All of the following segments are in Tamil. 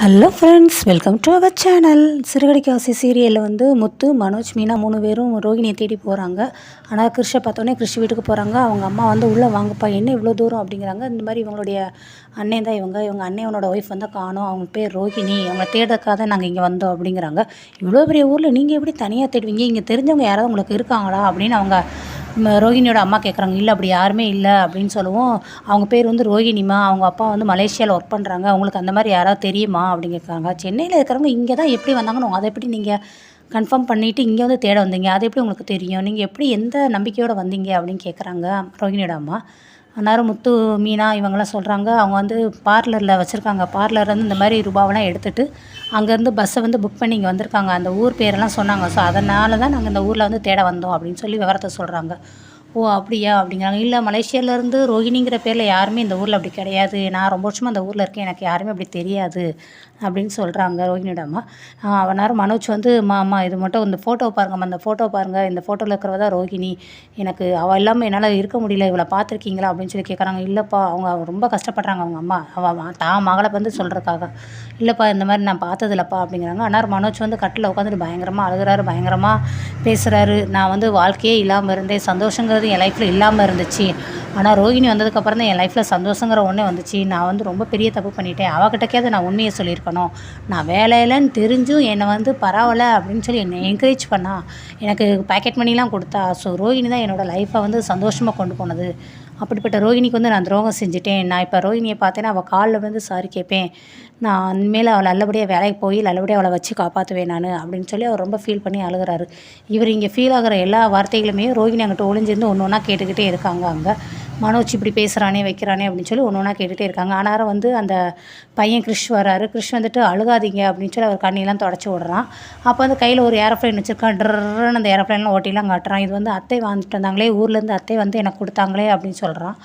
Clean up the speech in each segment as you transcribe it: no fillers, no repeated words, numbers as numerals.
Hello friends, welcome to our channel. சிறுகடிக்காசி சீரியலில் வந்து முத்து, மனோஜ், மீனா 3 பேரும் ரோகிணியை தேடி போகிறாங்க. ஆனால் கிருஷை பார்த்தோன்னே கிருஷ் வீட்டுக்கு போகிறாங்க. அவங்க அம்மா வந்து உள்ளே வாங்கப்பா, என்ன இவ்வளோ தூரம் அப்படிங்கிறாங்க. இந்த மாதிரி இவங்களுடைய அண்ணன் தான் இவங்க அண்ணனோட ஒய்ஃப் வந்து காணோம், அவங்க பேர் ரோகிணி, அவங்க தேடுறதுக்காக தான் நாங்கள் இங்கே வந்தோம் அப்படிங்கிறாங்க. இவ்வளோ பெரிய ஊரில் நீங்கள் எப்படி தனியாக தேடுவீங்க, இங்கே தெரிஞ்சவங்க யாராவது உங்களுக்கு இருக்காங்களா அப்படின்னு அவங்க ரோகிணியோட அம்மா கேட்குறாங்க. இல்லை அப்படி யாருமே இல்லை அப்படின்னு சொல்லவும், அவங்க பேர் வந்து ரோகிணிமா, அவங்க அப்பா வந்து மலேசியாவில் ஒர்க் பண்ணுறாங்க, அவங்களுக்கு அந்த மாதிரி யாராவது தெரியுமா அப்படின்னு கேட்குறாங்க. சென்னையில் இருக்கிறவங்க இங்கே தான் எப்படி வந்தாங்கன்னு அதை எப்படி நீங்கள் கன்ஃபார்ம் பண்ணிவிட்டு இங்கே வந்து தேட வந்தீங்க, அது எப்படி உங்களுக்கு தெரியும், நீங்கள் எப்படி எந்த நம்பிக்கையோடு வந்தீங்க அப்படின்னு கேட்குறாங்க ரோகிணியோட அம்மா. அந்நேரம் முத்து, மீனா இவங்கெல்லாம் சொல்கிறாங்க, அவங்க வந்து பார்லரில் வச்சுருக்காங்க. பார்லர்லேருந்து இந்த மாதிரி ரூபாவெல்லாம் எடுத்துகிட்டு அங்கேருந்து பஸ்ஸை வந்து புக் பண்ணி இங்கே வந்திருக்காங்க. அந்த ஊர் பேரெல்லாம் சொன்னாங்க. ஸோ அதனால தான் நாங்கள் இந்த ஊரில் வந்து தேட வந்தோம் அப்படின்னு சொல்லி விவரத்தை சொல்கிறாங்க. ஓ அப்படியா அப்படிங்கிறாங்க. இல்லை மலேசியாவிலேருந்து ரோகிணிங்கிற பேரில் யாருமே இந்த ஊரில் அப்படி கிடையாது, நான் ரொம்ப வருஷமாக அந்த ஊரில் இருக்கேன், எனக்கு யாருமே அப்படி தெரியாது அப்படின்னு சொல்கிறாங்க ரோகிணியோட அம்மா. அவனாரும் மனோஜ் வந்து அம்மா இது மட்டும் இந்த ஃபோட்டோவை பாருங்கம்மா, இந்த ஃபோட்டோ பாருங்கள், இந்த ஃபோட்டோவில் இருக்கிறவ தான் ரோகிணி, எனக்கு அவள் இல்லாமல் என்னால் இருக்க முடியல, இவளை பார்த்துருக்கீங்களா அப்படின்னு சொல்லி கேட்குறாங்க. இல்லைப்பா, அவங்க ரொம்ப கஷ்டப்படுறாங்க அவங்க அம்மா, அவள் தான் மகளை வந்து சொல்கிறதுக்காக. இல்லைப்பா, இந்த மாதிரி நான் பார்த்ததில்லப்பா அப்படிங்கிறாங்க. ஆனால் மனோஜ் வந்து கட்டில் உட்காந்துட்டு பயங்கரமாக அழுகிறாரு, பயங்கரமாக பேசுகிறாரு. நான் வந்து வாழ்க்கையே இல்லாமல் இருந்தேன், சந்தோஷங்கிறது என் லைஃப்பில் இல்லாமல் இருந்துச்சு, ஆனால் ரோகிணி வந்ததுக்கப்புறம் தான் என் லைஃப்பில் சந்தோஷங்கிற ஒன்றே வந்துச்சு. நான் வந்து ரொம்ப பெரிய தப்பு பண்ணிட்டேன், அவகிட்டக்கையாவது நான் உண்மையை சொல்லியிருக்கணும். நான் வேலையிலன்னு தெரிஞ்சும் என்னை வந்து பரவாயில்ல அப்படின்னு சொல்லி என்னை என்கரேஜ் பண்ணா, எனக்கு பாக்கெட் மணிலாம் கொடுத்தா. ஸோ ரோகிணி தான் என்னோடய லைஃப்பை வந்து சந்தோஷமாக கொண்டு போனது. அப்படிப்பட்ட ரோகிணிக்கு வந்து நான் துரோகம் செஞ்சுட்டேன். நான் இப்போ ரோகிணியை பார்த்தேன்னா அவள் காலில் வந்து சாரி கேட்பேன், நான் இனிமேல் அவளை நல்லபடியாக வேலைக்கு போய் நல்லபடியாக அவளை வச்சு காப்பாற்றுவேன் நான் அப்படின்னு சொல்லி அவர் ரொம்ப ஃபீல் பண்ணி அழுகிறாரு. இவர் இங்கே ஃபீல் ஆகிற எல்லா வார்த்தைகளுமே ரோகிணி அங்கிட்ட ஒளிஞ்சிருந்து ஒன்று ஒன்றா கேட்டுக்கிட்டே இருக்காங்க. அங்கே மனோஜ் இப்படி பேசுகிறானே வைக்கிறானே அப்படின்னு சொல்லி ஒன்று ஒன்றா கேட்டுகிட்டே இருக்காங்க. ஆனாலும் வந்து அந்த பையன் கிருஷ் வராரு. கிருஷ் வந்துட்டு அழுகாதீங்க அப்படின்னு சொல்லி அவர் கண்ணியெல்லாம் தொடச்சி விட்றான். அப்போ வந்து கையில் ஒரு ஏரோப்ளைன் வச்சுருக்கான். ட்ரன்னு அந்த ஏரோப்ளைன்லாம் ஓட்டிலாம் காட்டுறான். இது வந்து அத்தை வாங்கிட்டு வந்தாங்களே, ஊர்லேருந்து அத்தை வந்து எனக்கு கொடுத்தாங்களே அப்படின்னு சொல்கிறான்.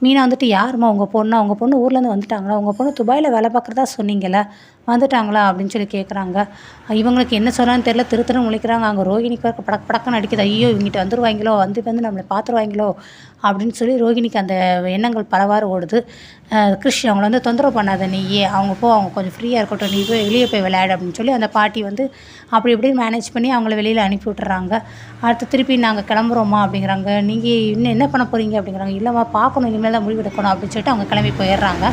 மீனா வந்துட்டு யாரும்மா உங்கள் பொண்ணு, அவங்க பொண்ணு ஊர்லேருந்து வந்துட்டாங்களா, உங்கள் பொண்ணு துபாயில் வேலை பார்க்குறதா சொன்னீங்களே, வந்துட்டாங்களா அப்படின்னு சொல்லி கேட்குறாங்க. இவங்களுக்கு என்ன சொன்னான்னு தெரியல, திரு முழிக்கிறாங்க. அங்கே ரோகிணிக்கு படக்குன்னு அடிக்குது. ஐயோ இவங்கிட்ட வந்துருவாங்களோ, வந்து நம்மளை பார்த்துருவாங்களோ அப்படின்னு சொல்லி ரோகிணிக்கு அந்த எண்ணங்கள் பலவாறு ஓடுது. கிருஷ் அவங்கள வந்து தொந்தரவு பண்ணாத நீயே, அவங்க கொஞ்சம் ஃப்ரீயாக இருக்கட்டும், நீ போய் வெளியே போய் விளையாடு அப்படின்னு சொல்லி அந்த பாட்டி வந்து அப்படி இப்படின்னு மேனேஜ் பண்ணி அவங்கள வெளியில் அனுப்பி விட்டுறாங்க. அடுத்து திருப்பி நாங்கள் கிளம்புறோம்மா அப்படிங்கிறாங்க. நீங்கள் இன்னும் என்ன பண்ண போகிறீங்க அப்படிங்கிறாங்க. இல்லைம்மா பார்க்கணும், இனிமேல் தான் முடிவெடுக்கணும் அப்படின்னு சொல்லிட்டு அவங்க கிளம்பி போயிடுறாங்க.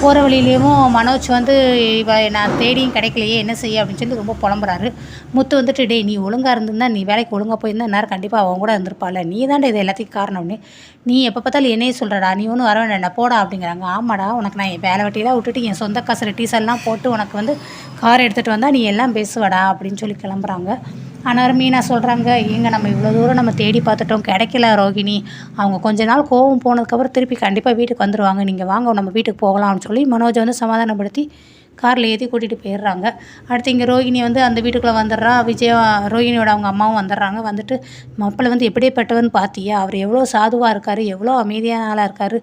போகிற வழியிலேயும் மனோஜ் வந்து நான் தேடியும் கிடைக்கலையே என்ன செய்ய அப்படின்னு சொல்லி ரொம்ப புலம்புறாரு. முத்து வந்துட்டு டே நீ ஒழுங்காக இருந்திருந்தா, நீ வேலைக்கு ஒழுங்காக போயிருந்தா நேரம் கண்டிப்பாக அவங்க கூட இருந்திருப்பாள், நீ தாண்டா இது எல்லாத்தையும் காரணம்னு, நீ எப்போ பார்த்தாலும் என்னையே சொல்கிறடா, நீ ஒன்றும் வர வேண்டாம் போடா அப்படிங்கிறாங்க. ஆமாடா, உனக்கு நான் என் வேலை வெட்டியெல்லாம் விட்டுட்டு என் சொந்த காசு டீசல்லாம் போட்டு உனக்கு வந்து கார் எடுத்துகிட்டு வந்தால் நீ எல்லாம் பேசுவடா அப்படின்னு சொல்லி கிளம்புறாங்க. ஆனால் மீனா சொல்கிறாங்க, ஏங்க நம்ம இவ்வளோ தூரம் நம்ம தேடி பார்த்துட்டோம், கிடைக்கல ரோகிணி, அவங்க கொஞ்ச நாள் கோவம் போனதுக்கப்புறம் திருப்பி கண்டிப்பாக வீட்டுக்கு வந்துடுவாங்க, நீங்கள் வாங்க நம்ம வீட்டுக்கு போகலாம்னு சொல்லி மனோஜை வந்து சமாதானப்படுத்தி காரில் ஏற்றி கூட்டிகிட்டு போயிடுறாங்க. அடுத்து இங்கே ரோகிணி வந்து அந்த வீட்டுக்குள்ளே வந்துடுறா. ரோகிணியோட அவங்க அம்மாவும் வந்துடுறாங்க. வந்துட்டு மாப்பிள்ளை வந்து எப்படிப்பட்டவன்னு பார்த்தியா, அவர் எவ்வளோ சாதுவாக இருக்கார், எவ்வளோ அமைதியான ஆளாக இருக்கார்,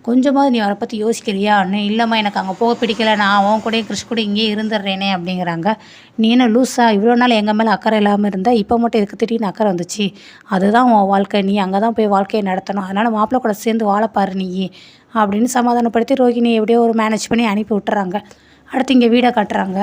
கொஞ்சமாவது நீ அவரை பற்றி யோசிக்கிறியா அண்ணே. இல்லைம்மா எனக்கு அங்கே போக பிடிக்கல, நான் அவன் கூட கிருஷ் கூட இங்கேயே இருந்துடுறேனே அப்படிங்கிறாங்க. நீ என்ன லூஸா, இவ்வளோ நாள் எங்கள் மேலே அக்கறை இல்லாமல் இருந்தால் இப்போ மட்டும் எதுக்கு திடீர்னு அக்கறை வந்துச்சு, அதுதான் உன் வாழ்க்கை, நீ அங்கே தான் போய் வாழ்க்கையை நடத்தணும், அதனால் மாப்பிள்ளை கூட சேர்ந்து வாழப்பாரு நீ அப்படின்னு சமாதானப்படுத்தி ரோகிணியை எப்படியோ ஒரு மேனேஜ் பண்ணி அனுப்பி விட்டுறாங்க. அடுத்து இங்கே வீடை கட்டுறாங்க.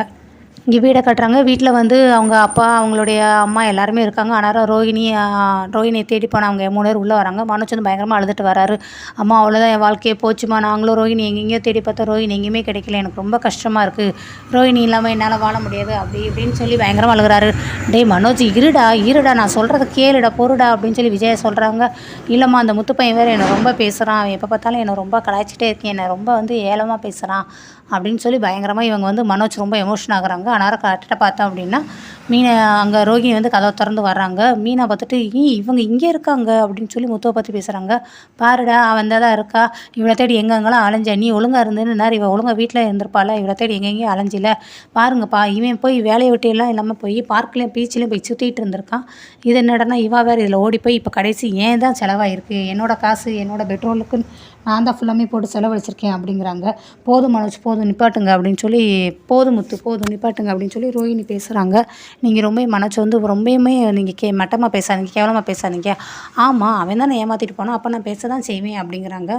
வீட்டில் வந்து அவங்க அப்பா அவங்களுடைய அம்மா எல்லாருமே இருக்காங்க. ஆனாலும் ரோகிணியை தேடி போன அவங்க 3 பேர் உள்ளே வராங்க. மனோஜ் வந்து பயங்கரமாக அழுதுட்டு வராரு. அம்மா அவ்வளோதான், என் வாழ்க்கையே போச்சுமா, நாங்களும் ரோகிணி எங்கெங்கேயோ தேடி பார்த்தா ரோகிணி எங்கேயுமே கிடைக்கல, எனக்கு ரொம்ப கஷ்டமாக இருக்குது, ரோகிணி இல்லாமல் என்னால் வாழ முடியாது அப்படி இப்படின்னு சொல்லி பயங்கரமாக அழுகிறாரு. டேய் மனோஜ் இருடா நான் சொல்கிறத கேளுடா பொறுடா அப்படின்னு சொல்லி விஜயா சொல்கிறாங்க. இல்லைம்மா அந்த முத்து பையன் வேறு என்னை ரொம்ப பேசுகிறான், அவன் எப்போ பார்த்தாலும் என்னை ரொம்ப கலாய்ச்சிட்டே இருக்கேன், என்னை ரொம்ப வந்து ஏளமாக பேசுகிறான் அப்படின்னு சொல்லி பயங்கரமாக இவங்க வந்து மனோஜ் ரொம்ப எமோஷன் ஆகுறாங்க. ஆனால் கரெக்டாக பார்த்தோம் அப்படின்னா மீனா அங்கே ரோகிணி வந்து கதவை திறந்து வர்றாங்க. மீனா பார்த்துட்டு இவங்க இங்கே இருக்காங்க அப்படின்னு சொல்லி முத்துவை பற்றி பேசுகிறாங்க. பாருடா அவன் தான் இருக்கா, இவளை தேடி எங்கெங்கெல்லாம் அலைஞ்ச, நீ ஒழுங்காக இருந்துன்னு இவள் ஒழுங்காக வீட்டில் இருந்திருப்பாள், இவளை தேடி எங்கெங்கேயும் அலைஞ்சில பாருங்கப்பா, இவன் போய் வேலையை விட்டு எல்லாம் இல்லாமல் போய் பார்க்லேயும் பீச்சிலையும் போய் சுற்றிட்டு இருந்திருக்கான், இது என்னடனா இவா வேறு இதில் ஓடி போய் இப்போ கடைசி ஏன் தான் செலவாயிருக்கு, என்னோடய காசு என்னோடய பெட்ரோலுக்கு நான் தான் ஃபுல்லாமே போட்டு செலவழிச்சிருக்கேன் அப்படிங்கிறாங்க. போதும் மனோஜ் போதும் நிப்பாட்டுங்க அப்படின்னு சொல்லி, போதும் முத்து போதும் நிப்பாட்டுங்க அப்படின்னு சொல்லி ரோஹிணி பேசுகிறாங்க. நீங்கள் ரொம்ப மனோஜ் வந்து ரொம்பவுமே நீங்கள் மட்டமாக பேசாதீங்க, கேவலமாக பேசாதீங்க. ஆமாம் அவன் தானே ஏமாற்றிட்டு போனான், அப்போ நான் பேச தான் செய்வேன் அப்படிங்கிறாங்க.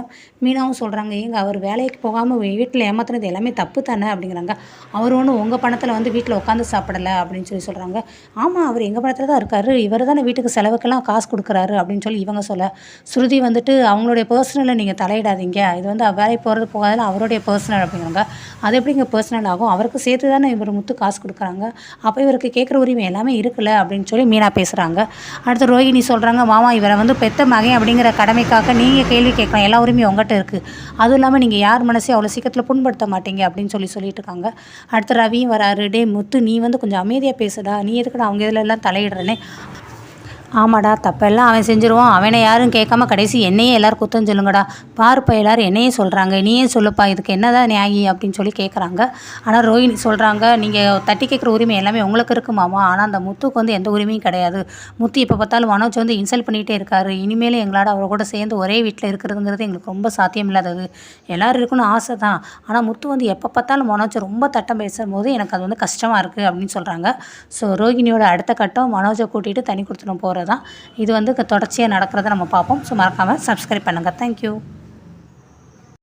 மீனாவும் சொல்கிறாங்க, ஏங்க அவர் வேலைக்கு போகாமல் வீட்டில் ஏமாத்துனது எல்லாமே தப்பு தானே அப்படிங்கிறாங்க. அவர் ஒன்றும் உங்கள் பணத்தில் வந்து வீட்டில் உட்காந்து சாப்பிடலை அப்படின்னு சொல்லி சொல்கிறாங்க. ஆமாம் அவர் எங்கள் பணத்தில் தான் இருக்காரு, இவர் தானே வீட்டுக்கு செலவுக்கெல்லாம் காசு கொடுக்குறாரு அப்படின்னு சொல்லி இவங்க சொல்ல, ஸ்ருதி வந்துட்டு அவங்களுடைய பர்சனலில் நீங்கள் தலையிடாதீங்க, இது வந்து வேலைக்கு போகிறது போகாதெல்லாம் அவருடைய பர்சனல் அப்படிங்கிறாங்க. அது எப்படிங்க பர்சனல் ஆகும், அவருக்கு சேர்த்து தானே இவர் முத்து காசு கொடுக்குறாங்க, அப்போ இவருக்கு கேட்குற உரிமை எல்லாமே இருக்குல்ல அப்படின்னு சொல்லி மீனா பேசுகிறாங்க. அடுத்து ரோஹிணி சொல்கிறாங்க, மாமா இவரை வந்து பெத்த மகன் அப்படிங்கிற கடமைக்காக நீங்கள் கேள்வி கேட்கலாம், எல்லா உரிமையும் உங்கள்கிட்ட இருக்குது, அதுவும் இல்லாமல் நீங்கள் யார் மனசையும் அவ்வளோ சீக்கிரத்தில் புண்படுத்த மாட்டீங்க அப்படின்னு சொல்லிட்டு இருக்காங்க. அடுத்து ரவியும் வராரு, டே முத்து நீ வந்து கொஞ்சம் அமைதியாக பேசுடா, நீ எதுக்குடா அவங்க இதில் எல்லாம் தலையிடுறேனே. ஆமாடா தப்பெல்லாம் அவன் செஞ்சுருவான், அவனை யாரும் கேட்காம கடைசி என்னையே எல்லோரும் குத்தம் சொல்லுங்கடா, பாருப்பா எல்லோரும் என்னையே சொல்கிறாங்க, நீயே சொல்லுப்பா இதுக்கு என்னதான் நியாயி அப்படின்னு சொல்லி கேட்குறாங்க. ஆனால் ரோஹிணி சொல்கிறாங்க, நீங்கள் தட்டி கேட்குற உரிமை எல்லாமே உங்களுக்கு இருக்குமாமா, ஆனால் அந்த முத்துக்கு வந்து எந்த உரிமையும் கிடையாது, முத்து இப்போ பார்த்தாலும் மனோஜ் வந்து இன்சல்ட் பண்ணிகிட்டே இருக்காரு, இனிமேல் எங்களோட அவர் கூட சேர்ந்து ஒரே வீட்டில் இருக்கிறதுங்கிறது எங்களுக்கு ரொம்ப சாத்தியம் இல்லாதது, எல்லோரும் இருக்குன்னு ஆசை தான், ஆனால் முத்து வந்து எப்போ பார்த்தாலும் மனோஜ் ரொம்ப தட்டம் பேசும்போது எனக்கு அது வந்து கஷ்டமாக இருக்குது அப்படின்னு சொல்கிறாங்க. ஸோ ரோஹிணியோட அடுத்த கட்டம் மனோஜை கூட்டிகிட்டு தனி கொடுத்துட்டு போகிறது தான். இது வந்து தொடர்ச்சியாக நடக்கிறத நம்ம பார்ப்போம். ஸோ மறக்காமல் சப்ஸ்கிரைப் பண்ணுங்கள். தேங்க்யூ.